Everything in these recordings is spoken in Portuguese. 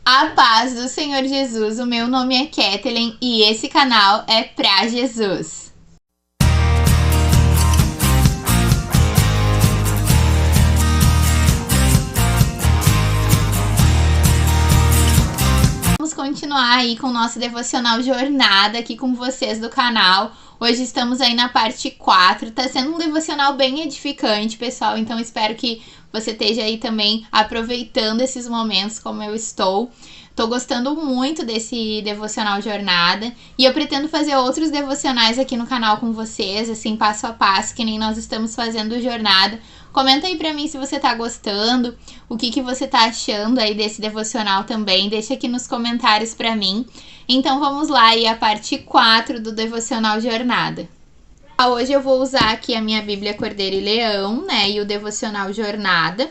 A paz do Senhor Jesus, o meu nome é Kathleen e esse canal é pra Jesus. Vamos continuar aí com o nosso devocional Jornada aqui com vocês do canal. Hoje estamos aí na parte 4, tá sendo um devocional bem edificante, pessoal, então espero que você esteja aí também aproveitando esses momentos como eu estou. Tô gostando muito desse devocional Jornada e eu pretendo fazer outros devocionais aqui no canal com vocês, assim, passo a passo, que nem nós estamos fazendo Jornada. Comenta aí pra mim se você tá gostando, o que você tá achando aí desse devocional também, deixa aqui nos comentários pra mim. Então vamos lá aí a parte 4 do devocional Jornada. Hoje eu vou usar aqui a minha Bíblia Cordeiro e Leão, né, e o devocional Jornada.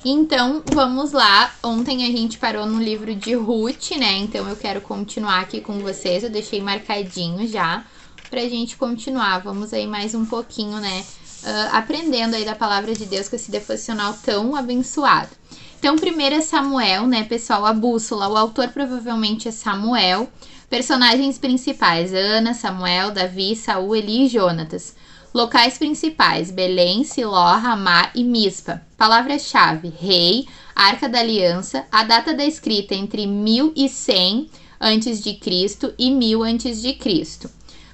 Então vamos lá, ontem a gente parou no livro de Ruth, né, então eu quero continuar aqui com vocês, eu deixei marcadinho já pra gente continuar. Vamos aí mais um pouquinho, né, aprendendo aí da palavra de Deus com esse devocional tão abençoado. Então, 1 Samuel, né, pessoal, a bússola, o autor provavelmente é Samuel. Personagens principais, Ana, Samuel, Davi, Saul, Eli e Jonatas. Locais principais, Belém, Siló, Ramá e Mispa. Palavra-chave, rei, Arca da Aliança, a data da escrita entre 1100 a.C. e 1000 a.C.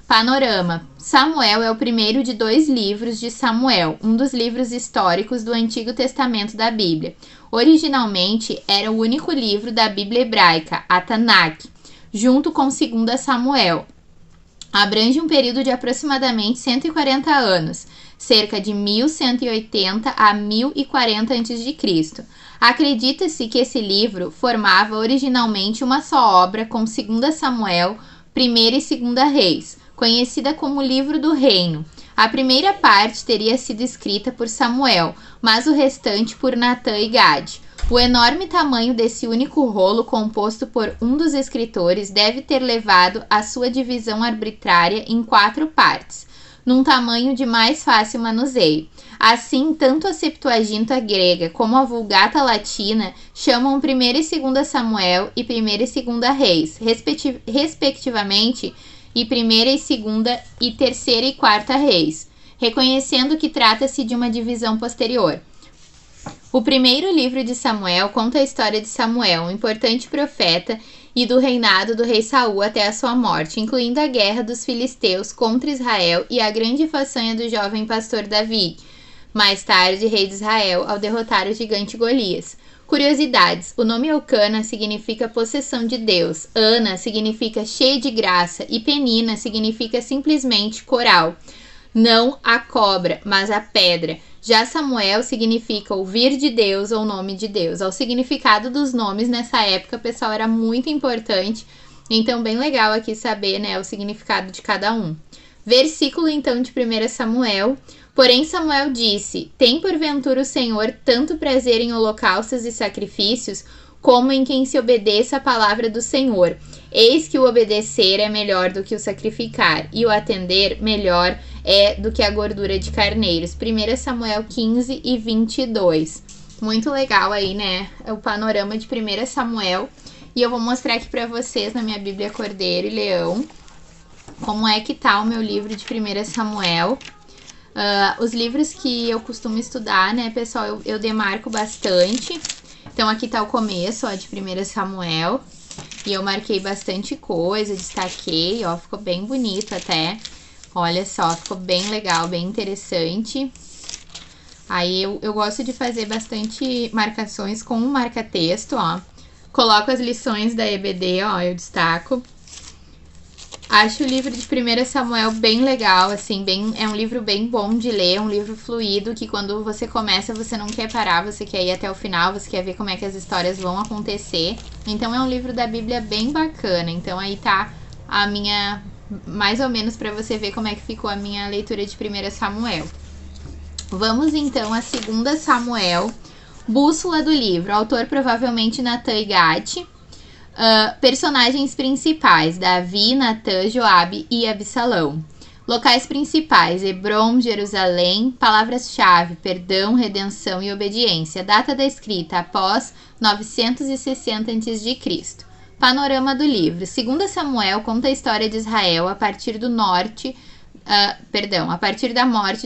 Panorama, Samuel é o primeiro de 2 livros de Samuel, um dos livros históricos do Antigo Testamento da Bíblia. Originalmente, era o único livro da Bíblia hebraica, a Tanakh, junto com 2 Samuel. Abrange um período de aproximadamente 140 anos, cerca de 1180 a 1040 a.C. Acredita-se que esse livro formava originalmente uma só obra com 2 Samuel, 1ª e 2ª Reis, conhecida como Livro do Reino. A primeira parte teria sido escrita por Samuel, mas o restante por Natã e Gade. O enorme tamanho desse único rolo, composto por um dos escritores, deve ter levado à sua divisão arbitrária em 4 partes, num tamanho de mais fácil manuseio. Assim, tanto a Septuaginta grega como a Vulgata latina chamam 1ª e 2ª Samuel e 1ª e 2ª Reis, respectivamente, e 1ª e 2ª e 3ª e 4ª Reis, reconhecendo que trata-se de uma divisão posterior. O primeiro livro de Samuel conta a história de Samuel, um importante profeta, e do reinado do rei Saul até a sua morte, incluindo a guerra dos filisteus contra Israel e a grande façanha do jovem pastor Davi, mais tarde rei de Israel, ao derrotar o gigante Golias. Curiosidades: o nome Elcana significa possessão de Deus, Ana significa cheia de graça e Penina significa simplesmente coral. Não a cobra, mas a pedra. Já Samuel significa ouvir de Deus ou nome de Deus. O significado dos nomes nessa época, pessoal, era muito importante. Então, bem legal aqui saber, né, o significado de cada um. Versículo, então, de 1 Samuel. Porém, Samuel disse: tem porventura o Senhor tanto prazer em holocaustos e sacrifícios, como em quem se obedeça a palavra do Senhor. Eis que o obedecer é melhor do que o sacrificar, e o atender melhor é do que a gordura de carneiros. 1 Samuel 15 e 22. Muito legal aí, né? O panorama de 1 Samuel. E eu vou mostrar aqui pra vocês na minha Bíblia Cordeiro e Leão como é que tá o meu livro de 1 Samuel. Os livros que eu costumo estudar, né, pessoal, eu demarco bastante. Então aqui tá o começo, ó, de 1 Samuel. E eu marquei bastante coisa, destaquei, ó, ficou bem bonito até. Olha só, ficou bem legal, bem interessante. Aí eu gosto de fazer bastante marcações com um marca-texto, ó. Coloco as lições da EBD, ó, eu destaco. Acho o livro de 1 Samuel bem legal, assim, é um livro bem bom de ler, um livro fluido, que quando você começa você não quer parar, você quer ir até o final, você quer ver como é que as histórias vão acontecer. Então é um livro da Bíblia bem bacana, então aí tá a minha, mais ou menos pra você ver como é que ficou a minha leitura de 1 Samuel. Vamos então a 2 Samuel, bússola do livro, autor provavelmente Natã e Gade. Personagens principais, Davi, Natã, Joabe e Absalão. Locais principais, Hebrom, Jerusalém. Palavras-chave, perdão, redenção e obediência. Data da escrita, após 960 a.C. Panorama do livro. 2 Samuel conta a história de Israel a partir da morte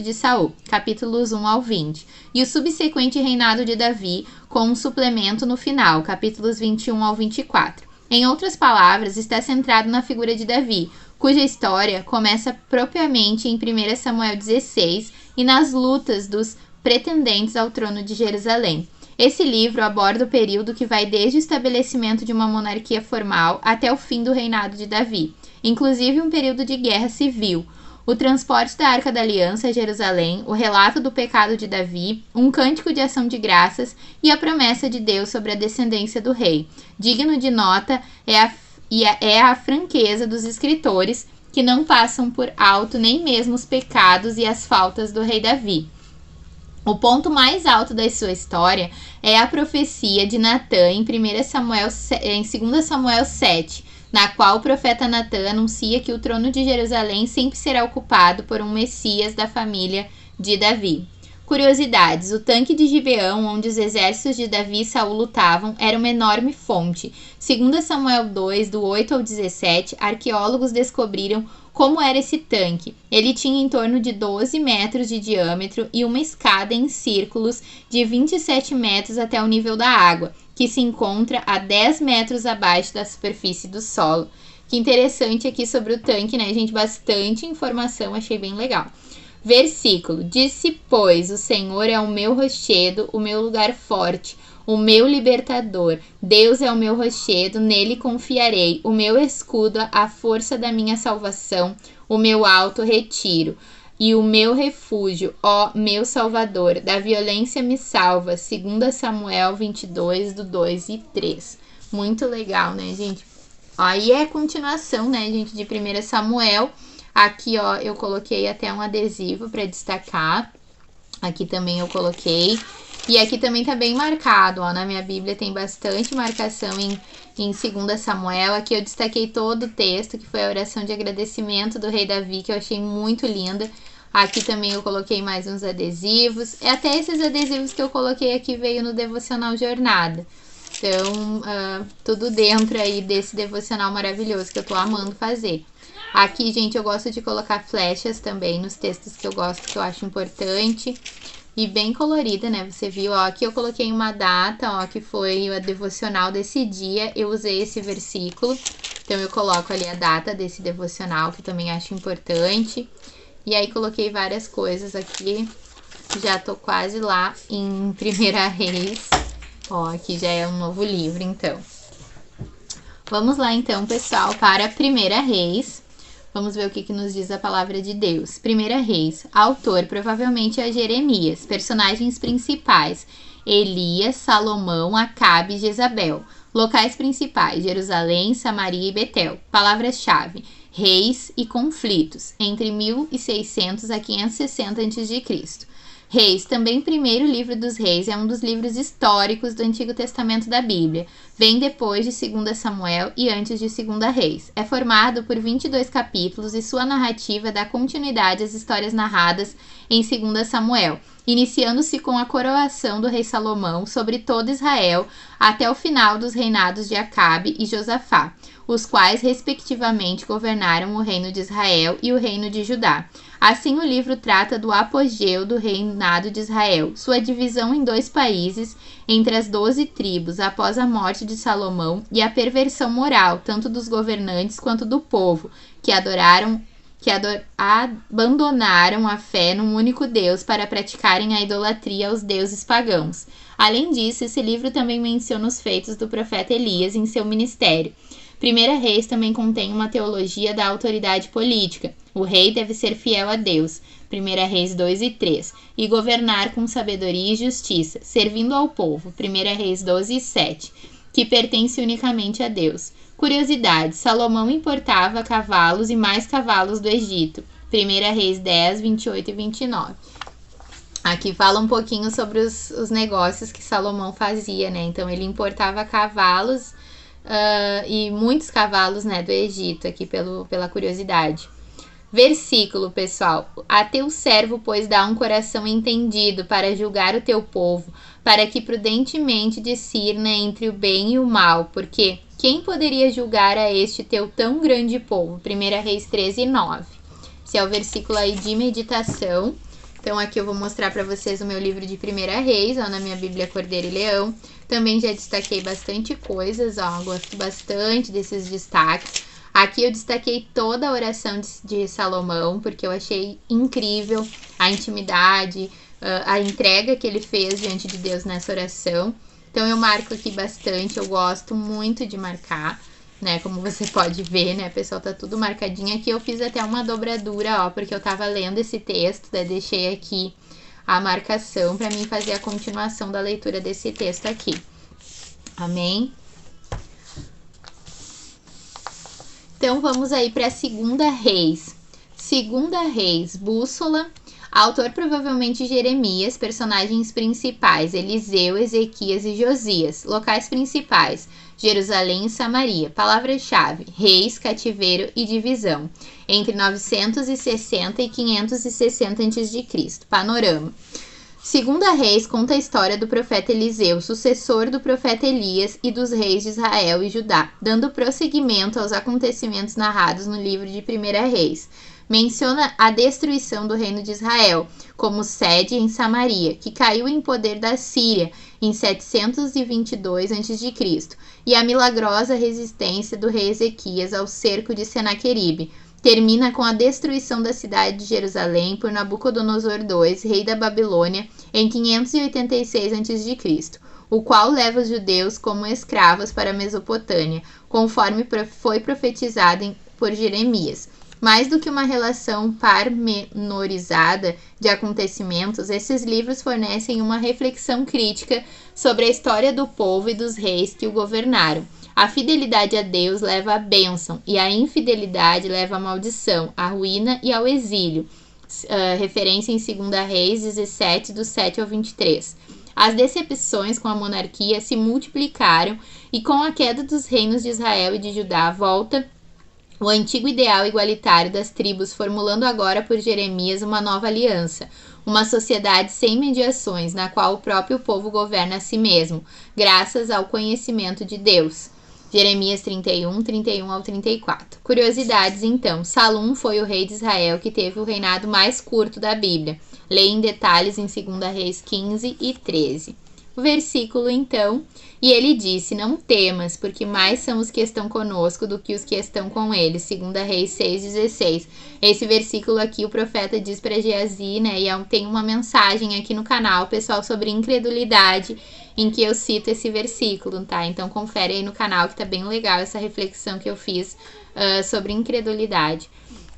de Saul, capítulos 1 ao 20, e o subsequente reinado de Davi, com um suplemento no final, capítulos 21 ao 24. Em outras palavras, está centrado na figura de Davi, cuja história começa propriamente em 1 Samuel 16 e nas lutas dos pretendentes ao trono de Jerusalém. Esse livro aborda o período que vai desde o estabelecimento de uma monarquia formal até o fim do reinado de Davi, inclusive um período de guerra civil, o transporte da Arca da Aliança a Jerusalém, o relato do pecado de Davi, um cântico de ação de graças e a promessa de Deus sobre a descendência do rei. Digno de nota é a franqueza dos escritores, que não passam por alto nem mesmo os pecados e as faltas do rei Davi. O ponto mais alto da sua história é a profecia de Natã em 2 Samuel 7, na qual o profeta Natã anuncia que o trono de Jerusalém sempre será ocupado por um Messias da família de Davi. Curiosidades: o tanque de Gibeão, onde os exércitos de Davi e Saul lutavam, era uma enorme fonte. 2 Samuel 2, do 8 ao 17, arqueólogos descobriram como era esse tanque. Ele tinha em torno de 12 metros de diâmetro e uma escada em círculos de 27 metros até o nível da água, que se encontra a 10 metros abaixo da superfície do solo. Que interessante aqui sobre o tanque, né, gente? Bastante informação, achei bem legal. Versículo: disse, pois, o Senhor é o meu rochedo, o meu lugar forte, o meu libertador. Deus é o meu rochedo, nele confiarei, o meu escudo, a força da minha salvação, o meu alto retiro e o meu refúgio, ó meu Salvador, da violência me salva. 2 Samuel 22, do 2 e 3. Muito legal, né, gente? Aí é a continuação, né, gente, de 1 Samuel. Aqui, ó, eu coloquei até um adesivo para destacar. Aqui também eu coloquei. E aqui também tá bem marcado, ó, na minha Bíblia tem bastante marcação em 2 Samuel. Aqui eu destaquei todo o texto, que foi a oração de agradecimento do rei Davi, que eu achei muito linda. Aqui também eu coloquei mais uns adesivos. E até esses adesivos que eu coloquei aqui veio no Devocional Jornada. Então, tudo dentro aí desse devocional maravilhoso que eu tô amando fazer. Aqui, gente, eu gosto de colocar flechas também nos textos que eu gosto, que eu acho importante. E bem colorida, né? Você viu, ó, aqui eu coloquei uma data, ó, que foi a devocional desse dia. Eu usei esse versículo, então eu coloco ali a data desse devocional, que eu também acho importante. E aí coloquei várias coisas aqui. Já tô quase lá em 1 Reis. Ó, aqui já é um novo livro, então. Vamos lá, então, pessoal, para 1 Reis. Vamos ver o que nos diz a palavra de Deus. 1 Reis. Autor provavelmente é Jeremias. Personagens principais: Elias, Salomão, Acabe e Jezabel. Locais principais: Jerusalém, Samaria e Betel. Palavras-chave: reis e conflitos, entre 1600 a 560 a.C. Reis, também primeiro livro dos reis, é um dos livros históricos do Antigo Testamento da Bíblia. Vem depois de 2 Samuel e antes de 2 Reis. É formado por 22 capítulos e sua narrativa dá continuidade às histórias narradas em 2 Samuel, iniciando-se com a coroação do rei Salomão sobre todo Israel até o final dos reinados de Acabe e Josafá, os quais respectivamente governaram o reino de Israel e o reino de Judá. Assim, o livro trata do apogeu do reinado de Israel, sua divisão em 2 países entre as 12 tribos após a morte de Salomão e a perversão moral, tanto dos governantes quanto do povo, que abandonaram a fé num único Deus para praticarem a idolatria aos deuses pagãos. Além disso, esse livro também menciona os feitos do profeta Elias em seu ministério. 1 Reis também contém uma teologia da autoridade política. O rei deve ser fiel a Deus, 1 Reis 2 e 3, e governar com sabedoria e justiça, servindo ao povo, 1 Reis 12 e 7, que pertence unicamente a Deus. Curiosidade: Salomão importava cavalos e mais cavalos do Egito, 1 Reis 10, 28 e 29. Aqui fala um pouquinho sobre os negócios que Salomão fazia, né? Então ele importava cavalos e muitos cavalos, né, do Egito, aqui pela curiosidade. Versículo, pessoal: a teu servo, pois, dá um coração entendido para julgar o teu povo, para que prudentemente discirna entre o bem e o mal, porque quem poderia julgar a este teu tão grande povo? 1 Reis 13:9. Esse é o versículo aí de meditação. Então aqui eu vou mostrar para vocês o meu livro de 1 Reis, ó, na minha Bíblia Cordeiro e Leão. Também já destaquei bastante coisas, ó, gosto bastante desses destaques. Aqui eu destaquei toda a oração de Salomão, porque eu achei incrível a intimidade, a entrega que ele fez diante de Deus nessa oração. Então eu marco aqui bastante, eu gosto muito de marcar, né? Como você pode ver, né, pessoal, tá tudo marcadinho aqui. Eu fiz até uma dobradura, ó, porque eu tava lendo esse texto, daí deixei aqui a marcação para mim fazer a continuação da leitura desse texto aqui. Amém? Então, vamos aí para 2 Reis. 2 Reis, bússola. Autor provavelmente Jeremias. Personagens principais: Eliseu, Ezequias e Josias. Locais principais: Jerusalém e Samaria. Palavra-chave: reis, cativeiro e divisão. Entre 960 e 560 a.C. Panorama. 2 Reis conta a história do profeta Eliseu, sucessor do profeta Elias e dos reis de Israel e Judá, dando prosseguimento aos acontecimentos narrados no livro de 1 Reis. Menciona a destruição do reino de Israel, como sede em Samaria, que caiu em poder da Síria em 722 a.C., e a milagrosa resistência do rei Ezequias ao cerco de Senaqueribe. Termina com a destruição da cidade de Jerusalém por Nabucodonosor II, rei da Babilônia, em 586 a.C., o qual leva os judeus como escravos para a Mesopotâmia, conforme foi profetizado por Jeremias. Mais do que uma relação pormenorizada de acontecimentos, esses livros fornecem uma reflexão crítica sobre a história do povo e dos reis que o governaram. A fidelidade a Deus leva à bênção, e a infidelidade leva à maldição, à ruína e ao exílio. Referência em 2 Reis 17, do 7 ao 23. As decepções com a monarquia se multiplicaram, e com a queda dos reinos de Israel e de Judá, volta o antigo ideal igualitário das tribos, formulando agora por Jeremias uma nova aliança, uma sociedade sem mediações, na qual o próprio povo governa a si mesmo, graças ao conhecimento de Deus. Jeremias 31, 31 ao 34. Curiosidades, então. Salum foi o rei de Israel que teve o reinado mais curto da Bíblia. Leia em detalhes em 2 Reis 15 e 13. O versículo, então: e ele disse: não temas, porque mais são os que estão conosco do que os que estão com eles. 2 Reis 6:16. Esse versículo aqui o profeta diz para Geazi, né? E tem uma mensagem aqui no canal, pessoal, sobre incredulidade, em que eu cito esse versículo, tá? Então confere aí no canal que tá bem legal essa reflexão que eu fiz sobre incredulidade.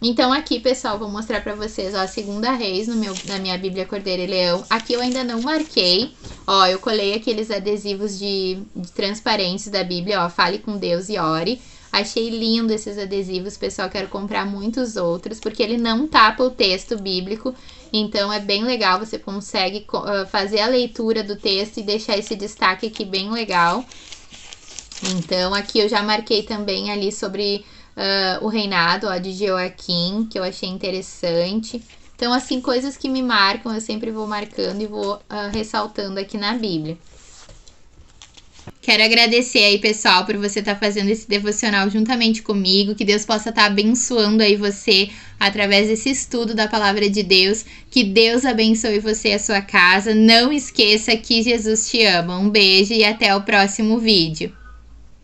Então aqui, pessoal, vou mostrar pra vocês, ó, 2 Reis na minha Bíblia Cordeiro e Leão. Aqui eu ainda não marquei, ó, eu colei aqueles adesivos de transparentes da Bíblia, ó, Fale com Deus e Ore. Achei lindo esses adesivos, pessoal, quero comprar muitos outros, porque ele não tapa o texto bíblico, então é bem legal, você consegue fazer a leitura do texto e deixar esse destaque aqui bem legal. Então aqui eu já marquei também ali sobre o reinado, ó, de Joaquim, que eu achei interessante. Então, assim, coisas que me marcam, eu sempre vou marcando e vou ressaltando aqui na Bíblia. Quero agradecer aí, pessoal, por você estar fazendo esse devocional juntamente comigo. Que Deus possa estar abençoando aí você através desse estudo da Palavra de Deus. Que Deus abençoe você e a sua casa. Não esqueça que Jesus te ama. Um beijo e até o próximo vídeo.